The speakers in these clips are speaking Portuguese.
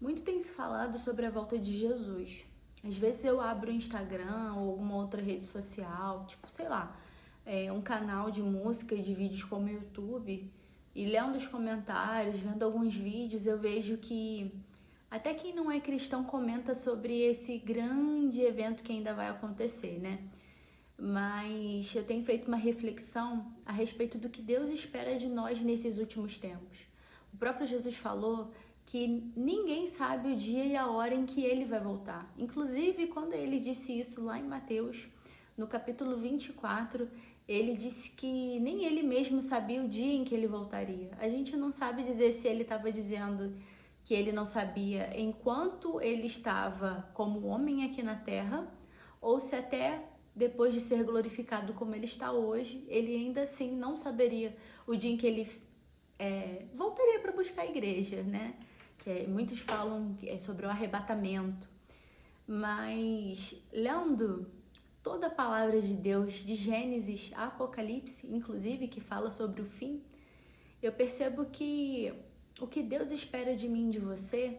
Muito tem se falado sobre a volta de Jesus. Às vezes eu abro o Instagram ou alguma outra rede social, tipo, sei lá, um canal de música e de vídeos como o YouTube, e lendo os comentários, vendo alguns vídeos, eu vejo que até quem não é cristão comenta sobre esse grande evento que ainda vai acontecer, né? Mas eu tenho feito uma reflexão a respeito do que Deus espera de nós nesses últimos tempos. O próprio Jesus falou que ninguém sabe o dia e a hora em que ele vai voltar. Inclusive, quando ele disse isso lá em Mateus, no capítulo 24, ele disse que nem ele mesmo sabia o dia em que ele voltaria. A gente não sabe dizer se ele estava dizendo que ele não sabia enquanto ele estava como homem aqui na terra, ou se até depois de ser glorificado como ele está hoje, ele ainda assim não saberia o dia em que ele voltaria para buscar a igreja, né? Muitos falam sobre o arrebatamento, mas lendo toda a palavra de Deus, de Gênesis a Apocalipse, inclusive, que fala sobre o fim, eu percebo que o que Deus espera de mim e de você,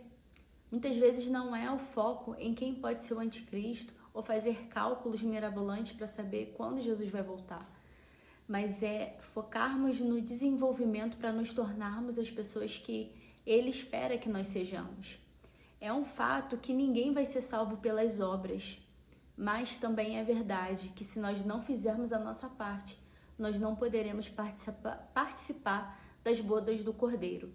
muitas vezes não é o foco em quem pode ser o anticristo ou fazer cálculos mirabolantes para saber quando Jesus vai voltar, mas é focarmos no desenvolvimento para nos tornarmos as pessoas que Ele espera que nós sejamos. É um fato que ninguém vai ser salvo pelas obras, mas também é verdade que se nós não fizermos a nossa parte, nós não poderemos participar das bodas do Cordeiro.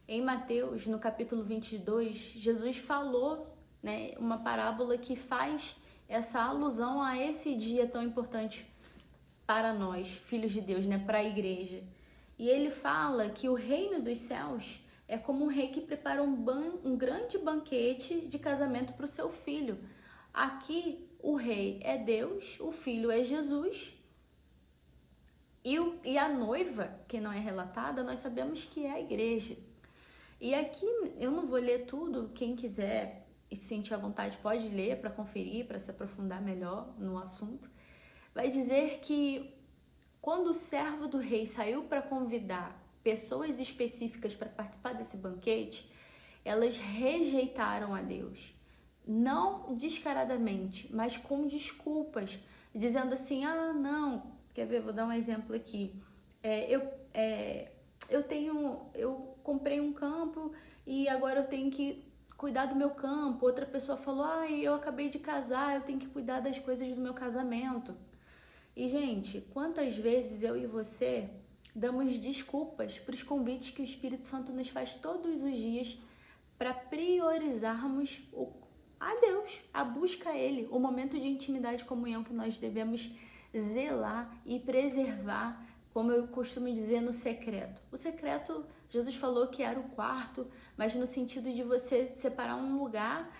Em Mateus, no capítulo 22, Jesus falou, né, uma parábola que faz essa alusão a esse dia tão importante para nós, filhos de Deus, né, para a igreja. E ele fala que o reino dos céus é como um rei que prepara um grande banquete de casamento para o seu filho. Aqui o rei é Deus, o filho é Jesus, e a noiva, que não é relatada, nós sabemos que é a igreja. E aqui eu não vou ler tudo, quem quiser e se sentir à vontade pode ler para conferir, para se aprofundar melhor no assunto. Vai dizer que quando o servo do rei saiu para convidar pessoas específicas para participar desse banquete, elas rejeitaram a Deus. Não descaradamente, mas com desculpas, dizendo assim, não, quer ver, vou dar um exemplo aqui. Eu comprei um campo e agora eu tenho que cuidar do meu campo. Outra pessoa falou, eu acabei de casar, eu tenho que cuidar das coisas do meu casamento. E, gente, quantas vezes eu e você damos desculpas para os convites que o Espírito Santo nos faz todos os dias para priorizarmos a Deus, a busca a Ele, o momento de intimidade e comunhão que nós devemos zelar e preservar, como eu costumo dizer, no secreto. O secreto, Jesus falou que era o quarto, mas no sentido de você separar um lugar,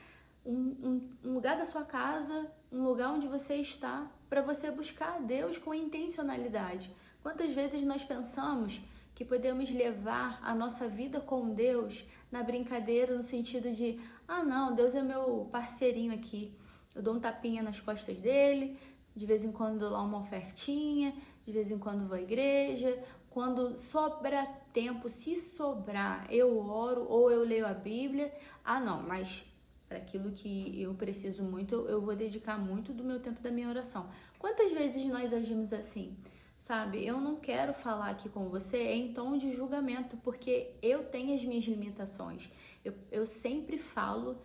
um lugar da sua casa, um lugar onde você está, para você buscar a Deus com intencionalidade. Quantas vezes nós pensamos que podemos levar a nossa vida com Deus na brincadeira, no sentido de, não, Deus é meu parceirinho aqui, eu dou um tapinha nas costas dele, de vez em quando dou lá uma ofertinha, de vez em quando vou à igreja, quando sobra tempo, se sobrar, eu oro ou eu leio a Bíblia, não, mas para aquilo que eu preciso muito, eu vou dedicar muito do meu tempo, da minha oração. Quantas vezes nós agimos assim? Sabe, eu não quero falar aqui com você em tom de julgamento, porque eu tenho as minhas limitações. Eu sempre falo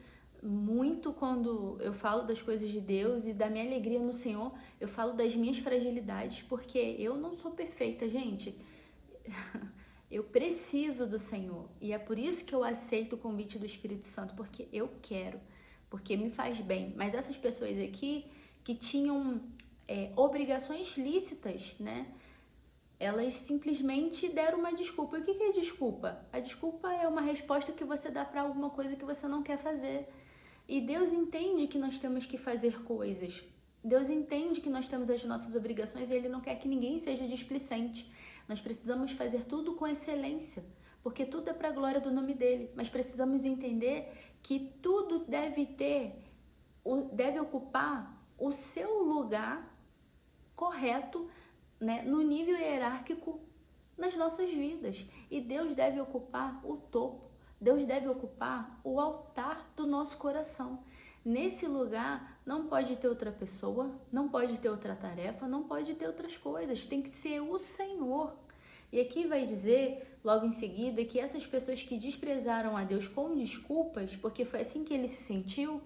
muito quando eu falo das coisas de Deus e da minha alegria no Senhor, eu falo das minhas fragilidades, porque eu não sou perfeita, gente. Eu preciso do Senhor e é por isso que eu aceito o convite do Espírito Santo, porque eu quero, porque me faz bem. Mas essas pessoas aqui que tinham obrigações lícitas, né? Elas simplesmente deram uma desculpa. E o que é desculpa? A desculpa é uma resposta que você dá para alguma coisa que você não quer fazer. E Deus entende que nós temos que fazer coisas. Deus entende que nós temos as nossas obrigações e Ele não quer que ninguém seja displicente. Nós precisamos fazer tudo com excelência, porque tudo é para a glória do nome dEle. Mas precisamos entender que tudo deve ocupar o seu lugar correto, né, no nível hierárquico nas nossas vidas. E Deus deve ocupar o topo. Deus deve ocupar o altar do nosso coração. Nesse lugar não pode ter outra pessoa, não pode ter outra tarefa, não pode ter outras coisas, tem que ser o Senhor. E aqui vai dizer, logo em seguida, que essas pessoas que desprezaram a Deus com desculpas, porque foi assim que ele se sentiu,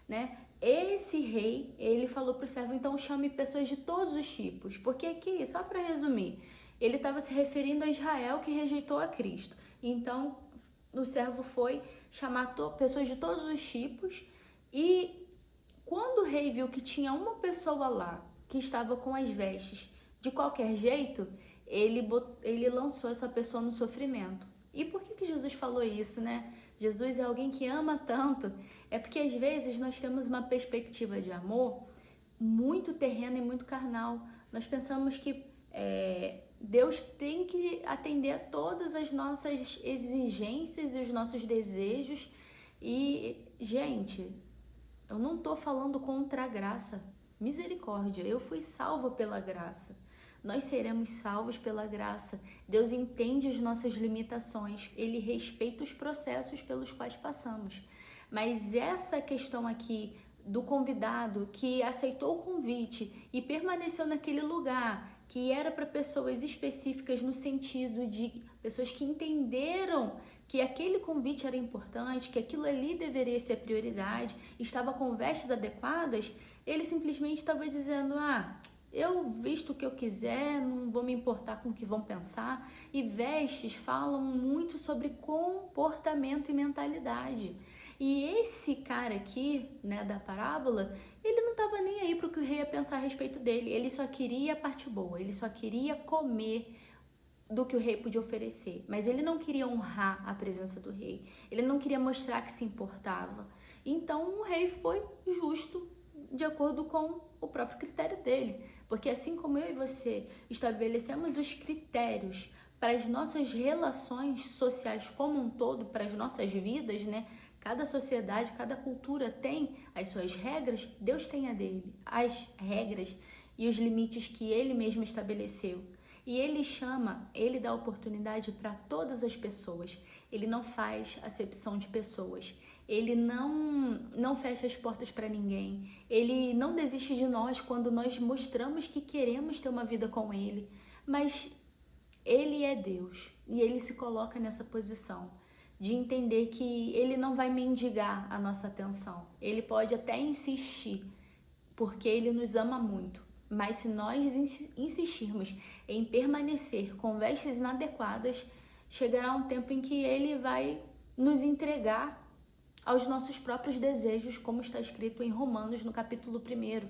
né? Esse rei, ele falou para o servo, então chame pessoas de todos os tipos, porque aqui, só para resumir, ele estava se referindo a Israel que rejeitou a Cristo. Então, o servo foi chamar pessoas de todos os tipos. E quando o rei viu que tinha uma pessoa lá que estava com as vestes de qualquer jeito, ele lançou essa pessoa no sofrimento. E por que Jesus falou isso, né? Jesus é alguém que ama tanto. É porque às vezes nós temos uma perspectiva de amor muito terrena e muito carnal. Nós pensamos que Deus tem que atender a todas as nossas exigências e os nossos desejos. E, gente, eu não estou falando contra a graça. Misericórdia, eu fui salva pela graça. Nós seremos salvos pela graça. Deus entende as nossas limitações. Ele respeita os processos pelos quais passamos. Mas essa questão aqui do convidado que aceitou o convite e permaneceu naquele lugar, que era para pessoas específicas no sentido de pessoas que entenderam que aquele convite era importante, que aquilo ali deveria ser prioridade, estava com vestes adequadas, ele simplesmente estava dizendo, eu visto o que eu quiser, não vou me importar com o que vão pensar. E vestes falam muito sobre comportamento e mentalidade. E esse cara aqui, né, da parábola, ele não estava nem aí para o que o rei ia pensar a respeito dele. Ele só queria a parte boa, ele só queria comer do que o rei podia oferecer. Mas ele não queria honrar a presença do rei. Ele não queria mostrar que se importava. Então o rei foi justo de acordo com o próprio critério dele. Porque assim como eu e você estabelecemos os critérios para as nossas relações sociais como um todo, para as nossas vidas, né? Cada sociedade, cada cultura tem as suas regras, Deus tem a dele, as regras e os limites que ele mesmo estabeleceu. E ele dá oportunidade para todas as pessoas. Ele não faz acepção de pessoas. Ele não fecha as portas para ninguém. Ele não desiste de nós quando nós mostramos que queremos ter uma vida com ele. Mas ele é Deus e ele se coloca nessa posição de entender que ele não vai mendigar a nossa atenção. Ele pode até insistir, porque ele nos ama muito. Mas se nós insistirmos em permanecer com vestes inadequadas, chegará um tempo em que ele vai nos entregar aos nossos próprios desejos, como está escrito em Romanos, no capítulo 1.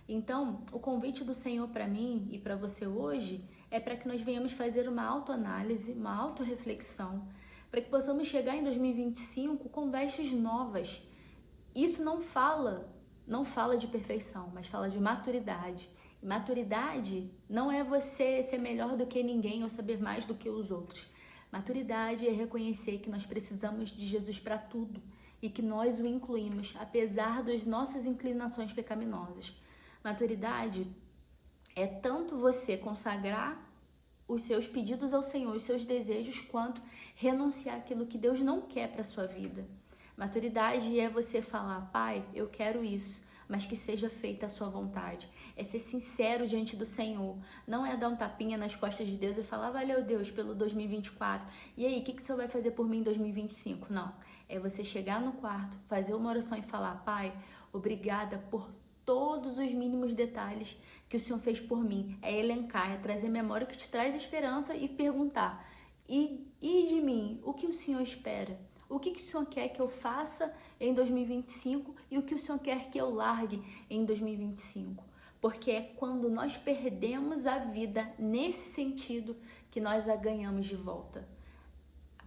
Então, o convite do Senhor para mim e para você hoje é para que nós venhamos fazer uma autoanálise, uma autorreflexão, para que possamos chegar em 2025 com vestes novas. Isso não fala de perfeição, mas fala de maturidade. E maturidade não é você ser melhor do que ninguém ou saber mais do que os outros. Maturidade é reconhecer que nós precisamos de Jesus para tudo e que nós o incluímos, apesar das nossas inclinações pecaminosas. Maturidade é tanto você consagrar os seus pedidos ao Senhor, os seus desejos, quanto renunciar àquilo que Deus não quer para a sua vida. Maturidade é você falar, Pai, eu quero isso, mas que seja feita a sua vontade. É ser sincero diante do Senhor. Não é dar um tapinha nas costas de Deus e falar, valeu Deus pelo 2024. E aí, o que o Senhor vai fazer por mim em 2025? Não. É você chegar no quarto, fazer uma oração e falar, Pai, obrigada por todos os mínimos detalhes que o Senhor fez por mim. É elencar, é trazer memória que te traz esperança e perguntar, e de mim, o que o Senhor espera? O que o Senhor quer que eu faça em 2025 e o que o Senhor quer que eu largue em 2025? Porque é quando nós perdemos a vida nesse sentido que nós a ganhamos de volta.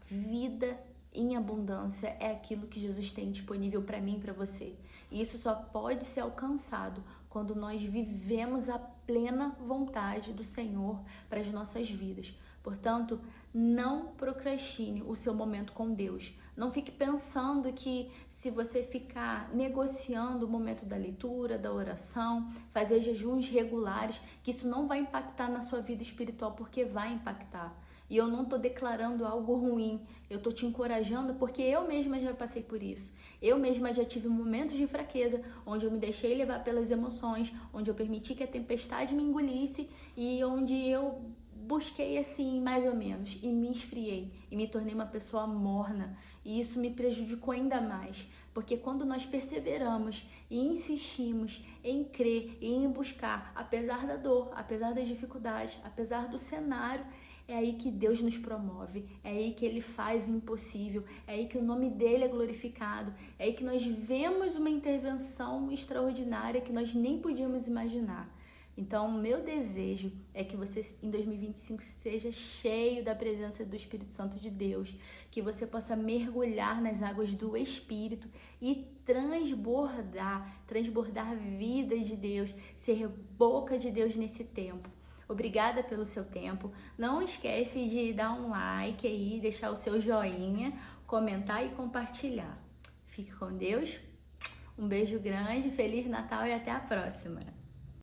Vida em abundância é aquilo que Jesus tem disponível para mim e para você. E isso só pode ser alcançado quando nós vivemos a plena vontade do Senhor para as nossas vidas. Portanto, não procrastine o seu momento com Deus. Não fique pensando que se você ficar negociando o momento da leitura, da oração, fazer jejuns regulares, que isso não vai impactar na sua vida espiritual, porque vai impactar. E eu não tô declarando algo ruim, eu tô te encorajando porque eu mesma já passei por isso. Eu mesma já tive momentos de fraqueza, onde eu me deixei levar pelas emoções, onde eu permiti que a tempestade me engolisse e onde eu busquei assim, mais ou menos, e me esfriei e me tornei uma pessoa morna. E isso me prejudicou ainda mais, porque quando nós perseveramos e insistimos em crer e em buscar, apesar da dor, apesar das dificuldades, apesar do cenário, é aí que Deus nos promove, é aí que Ele faz o impossível, é aí que o nome dEle é glorificado, é aí que nós vemos uma intervenção extraordinária que nós nem podíamos imaginar. Então, o meu desejo é que você, em 2025, seja cheio da presença do Espírito Santo de Deus, que você possa mergulhar nas águas do Espírito e transbordar a vida de Deus, ser boca de Deus nesse tempo. Obrigada pelo seu tempo. Não esquece de dar um like aí, deixar o seu joinha, comentar e compartilhar. Fique com Deus. Um beijo grande, Feliz Natal e até a próxima!